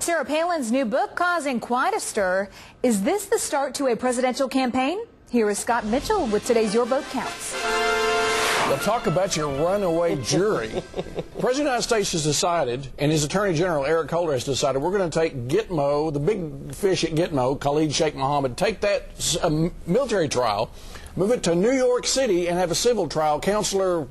Sarah Palin's new book causing quite a stir. Is this the start to a presidential campaign? Here is Scott Mitchell with today's Your Vote Counts. Well, talk about your runaway jury. The President of the United States has decided, and his Attorney General, Eric Holder, has decided, we're going to take Gitmo, the big fish at Gitmo, Khalid Sheikh Mohammed, take that military trial, move it to New York City, and have a civil trial. Counselor,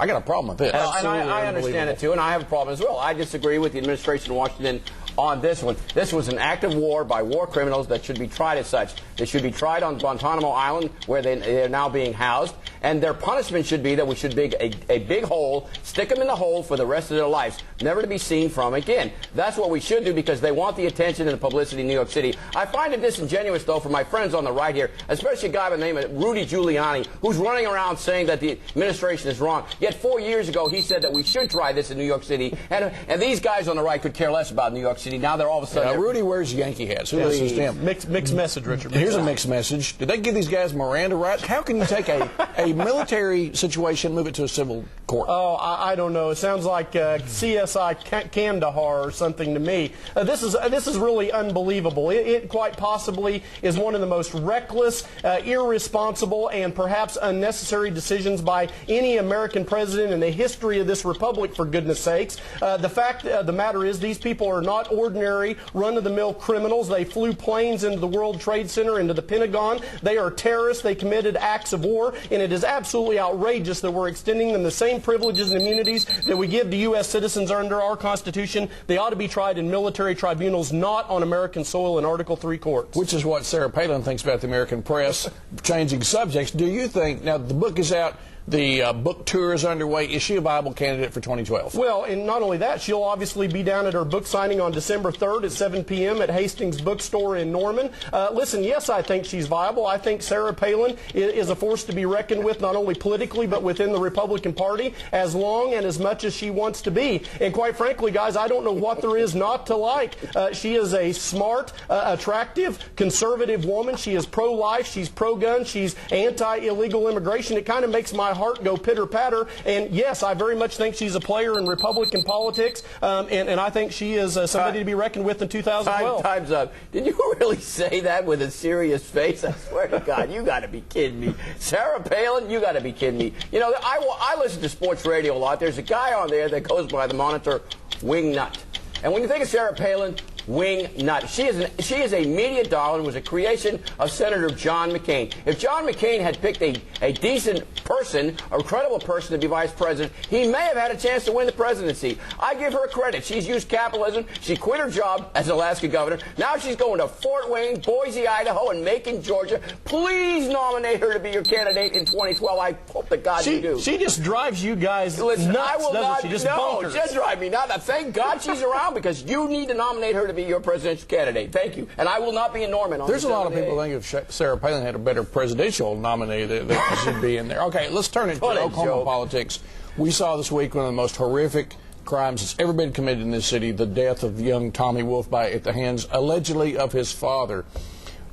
I got a problem with this. And I understand it, too, and I have a problem as well. I disagree with the administration in Washington on this one. This was an act of war by war criminals that should be tried as such. They should be tried on Guantanamo Island, where they're now being housed, and their punishment should be that we should dig a big hole, stick them in the hole for the rest of their lives, never to be seen from again. That's what we should do because they want the attention and the publicity in New York City. I find it disingenuous, though, for my friends on the right here, especially a guy by the name of Rudy Giuliani, who's running around saying that the administration is wrong. Yet 4 years ago, he said that we should try this in New York City, and these guys on the right could care less about New York City. Now they're all of a sudden... Rudy wears Yankee hats. Who listens to him? Mixed message, Richard. Here's a mixed message. Did they give these guys Miranda rights? How can you take a military situation and move it to a civil court? Oh, I don't know. It sounds like CSI Kandahar or something to me. This is really unbelievable. It quite possibly is one of the most reckless, irresponsible, and perhaps unnecessary decisions by any American president in the history of this republic, for goodness sakes. The fact of the matter is these people are not ordinary, run-of-the-mill criminals. They flew planes into the World Trade Center, into the Pentagon. They are terrorists. They committed acts of war, and it is absolutely outrageous that we're extending them the same privileges and immunities that we give to U.S. citizens under our Constitution. They ought to be tried in military tribunals, not on American soil in Article III courts. Which is what Sarah Palin thinks about the American press changing subjects. Do you think, now the book is out, the book tour is underway. Is she a viable candidate for 2012? Well, and not only that, she'll obviously be down at her book signing on December 3rd at 7 p.m. at Hastings Bookstore in Norman. Listen, yes, I think she's viable. I think Sarah Palin is a force to be reckoned with, not only politically, but within the Republican Party, as long and as much as she wants to be. And quite frankly, guys, I don't know what there is not to like. She is a smart, attractive, conservative woman. She is pro-life. She's pro-gun. She's anti-illegal immigration. It kind of makes my heart go pitter-patter, and yes, I very much think she's a player in Republican politics, and I think she is somebody to be reckoned with in 2012. Time's up. Did you really say that with a serious face? I swear to God, you got to be kidding me. Sarah Palin, you got to be kidding me. You know, I listen to sports radio a lot. There's a guy on there that goes by the monitor Wingnut. And when you think of Sarah Palin, Wingnut. She is a media doll and was a creation of Senator John McCain. If John McCain had picked a decent person, a credible person to be vice president, he may have had a chance to win the presidency. I give her credit. She's used capitalism. She quit her job as Alaska governor. Now she's going to Fort Wayne, Boise, Idaho, and Macon, Georgia. Please nominate her to be your candidate in 2012. I hope to God you do. She just drives you guys nuts, I will not. She just no, bonkers. Just drive me nuts. Thank God she's around because you need to nominate her to be your presidential candidate. Thank you. And I will not be in Norman on There's a lot of people think if Sarah Palin had a better presidential nominee that she'd be in there. Okay, let's turn it to Oklahoma politics. We saw this week one of the most horrific crimes that's ever been committed in this city, the death of young Tommy Wolf at the hands, allegedly, of his father.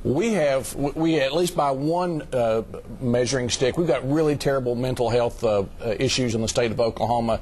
We at least by one measuring stick, we've got really terrible mental health issues in the state of Oklahoma.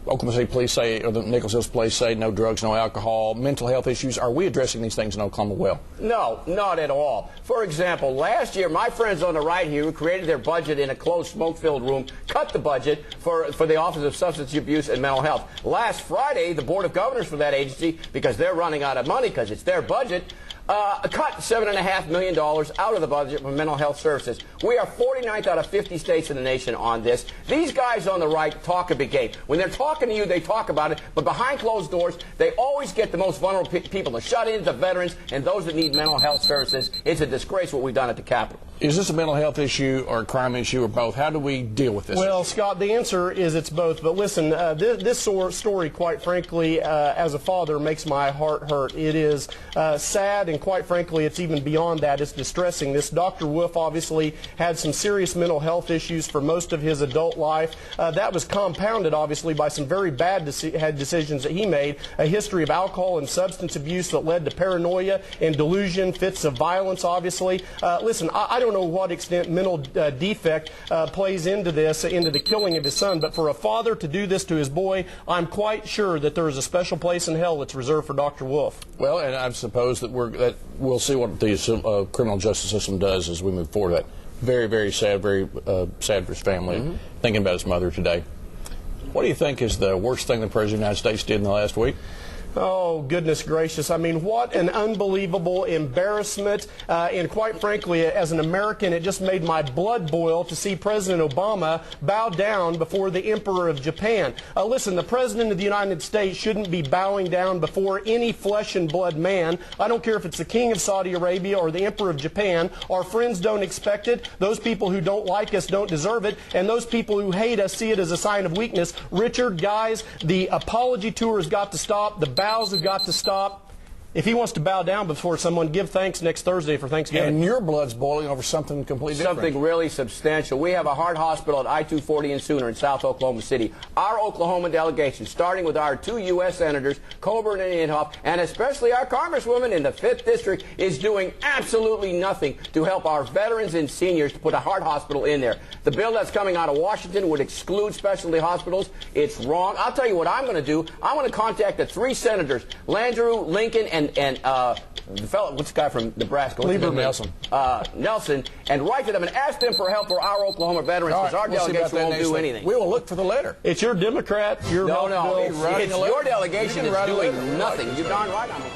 Oklahoma City Police say, or the Nichols Hills Police say, no drugs, no alcohol, mental health issues. Are we addressing these things in Oklahoma well? No, not at all. For example, last year, my friends on the right here who created their budget in a closed, smoke-filled room cut the budget for the Office of Substance Abuse and Mental Health. Last Friday, the Board of Governors for that agency, because they're running out of money because it's their budget, cut $7.5 million out of the budget for mental health services. We are 49th out of 50 states in the nation on this. These guys on the right talk a big game. When they're talking to you, they talk about it, but behind closed doors, they always get the most vulnerable people, the shut-ins, the veterans, and those that need mental health services. It's a disgrace what we've done at the Capitol. Is this a mental health issue or a crime issue or both? How do we deal with this? Well, Scott, the answer is it's both. But listen, this story, quite frankly, as a father, makes my heart hurt. It is sad, and quite frankly, it's even beyond that. It's distressing. This Dr. Wolf obviously had some serious mental health issues for most of his adult life. That was compounded, obviously, by some very bad decisions that he made, a history of alcohol and substance abuse that led to paranoia and delusion, fits of violence, obviously. Listen, I don't don't know what extent mental defect plays into this, into the killing of his son, but for a father to do this to his boy, I'm quite sure that there is a special place in hell that's reserved for Dr. Wolf. Well, and I suppose that we'll see what the criminal justice system does as we move forward. That very, very sad for his family, thinking about his mother today. What do you think is the worst thing the President of the United States did in the last week? Oh, goodness gracious. I mean, what an unbelievable embarrassment. And quite frankly, as an American, it just made my blood boil to see President Obama bow down before the Emperor of Japan. Listen, the President of the United States shouldn't be bowing down before any flesh and blood man. I don't care if it's the King of Saudi Arabia or the Emperor of Japan. Our friends don't expect it. Those people who don't like us don't deserve it. And those people who hate us see it as a sign of weakness. Richard, guys, the apology tour has got to stop. The bows have got to stop. If he wants to bow down before someone, give thanks next Thursday for Thanksgiving. And your blood's boiling over something completely different. Something really substantial. We have a heart hospital at I-240 and Sooner in South Oklahoma City. Our Oklahoma delegation, starting with our 2 U.S. Senators, Coburn and Inhofe, and especially our Congresswoman in the 5th District, is doing absolutely nothing to help our veterans and seniors to put a heart hospital in there. The bill that's coming out of Washington would exclude specialty hospitals. It's wrong. I'll tell you what I'm going to do. I'm going to contact the 3 senators, Landrieu, Lincoln, and the fellow, what's the guy from Nebraska? Nelson. Nelson, and write to them and ask them for help for our Oklahoma veterans, because our delegation won't do anything. We will look for the letter. It's your Democrat, your No, it's your delegation that's doing nothing. You're darn right on it.